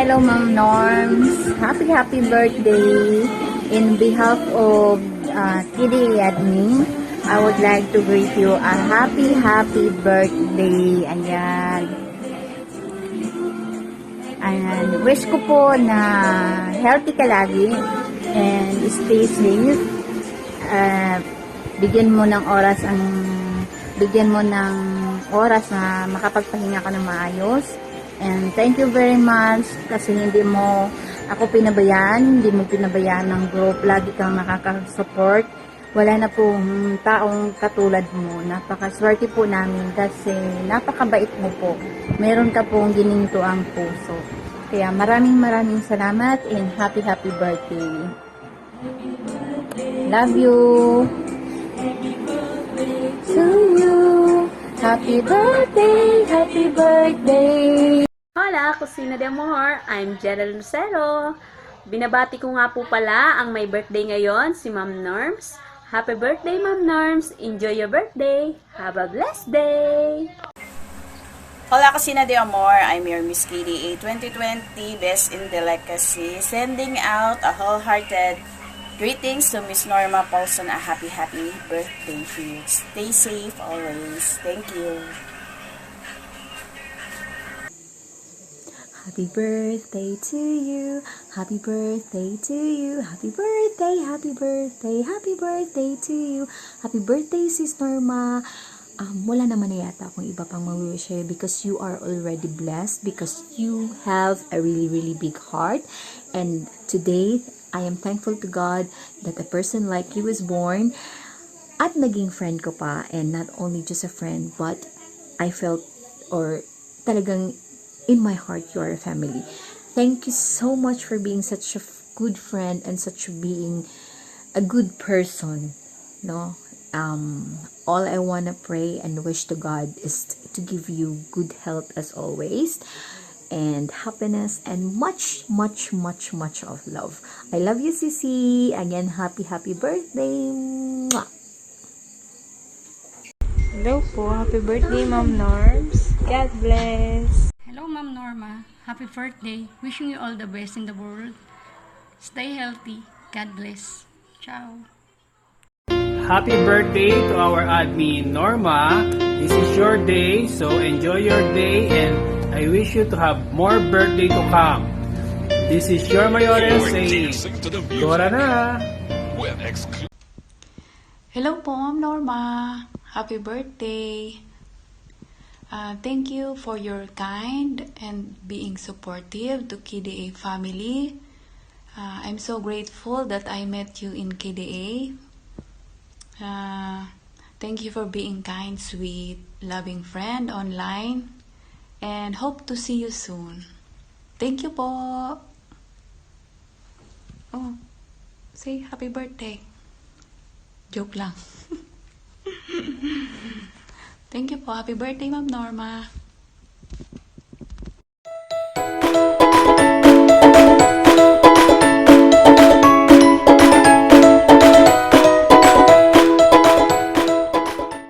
Hello, Ma'am Norms. Happy birthday. In behalf of Kiddy Admin, I would like to greet you a happy birthday. Ayan. And wish ko po na healthy ka lagi and stay safe. Bigyan mo ng oras na makapagpahinga ka ng maayos. And thank you very much kasi hindi mo pinabayaan ng group. Lagi kang nakaka-support. Wala na pong taong katulad mo. Napakaswerte po namin kasi napakabait mo po. Meron ka pong gininto ang puso. Kaya maraming salamat and happy birthday. Love you. To you. Happy birthday. Hola, Kusina de Amor! I'm Gerald Lucero. Binabati ko nga po pala ang may birthday ngayon, si Ma'am Norms. Happy birthday, Ma'am Norms! Enjoy your birthday! Have a blessed day! Hola, Kusina de Amor! I'm your Miss KDA 2020 Best in Delicacy, sending out a wholehearted greetings to Miss Norma Paulson. A happy birthday to you. Stay safe always. Thank you. Happy birthday to you. Happy birthday to you. Happy birthday to you. Happy birthday, Sis Norma. Wala naman na yata akong iba pang ma-wish because you are already blessed because you have a really big heart. And today, I am thankful to God that a person like you was born at naging friend ko pa, and not only just a friend but I felt or talagang in my heart, you are a family. Thank you so much for being such a good friend and being a good person. No, all I wanna pray and wish to God is to give you good health as always, and happiness, and much of love. I love you, Sisi. Again, happy birthday. Mwah! Hello po, happy birthday, Ma'am Norms. God bless. Hello, Ma'am Norma. Happy birthday. Wishing you all the best in the world. Stay healthy. God bless. Ciao. Happy birthday to our admin, Norma. This is your day, so enjoy your day and I wish you to have more birthday to come. This is your Mayores saying, Gora na! Hello po, Ma'am Norma. Happy birthday. Thank you for your kind and being supportive to KDA family. I'm so grateful that I met you in KDA. Thank you for being kind, sweet, loving friend online, and hope to see you soon. Thank you po. Oh, say happy birthday. Joke lang. Thank you po. Happy birthday, Ma'am Norma.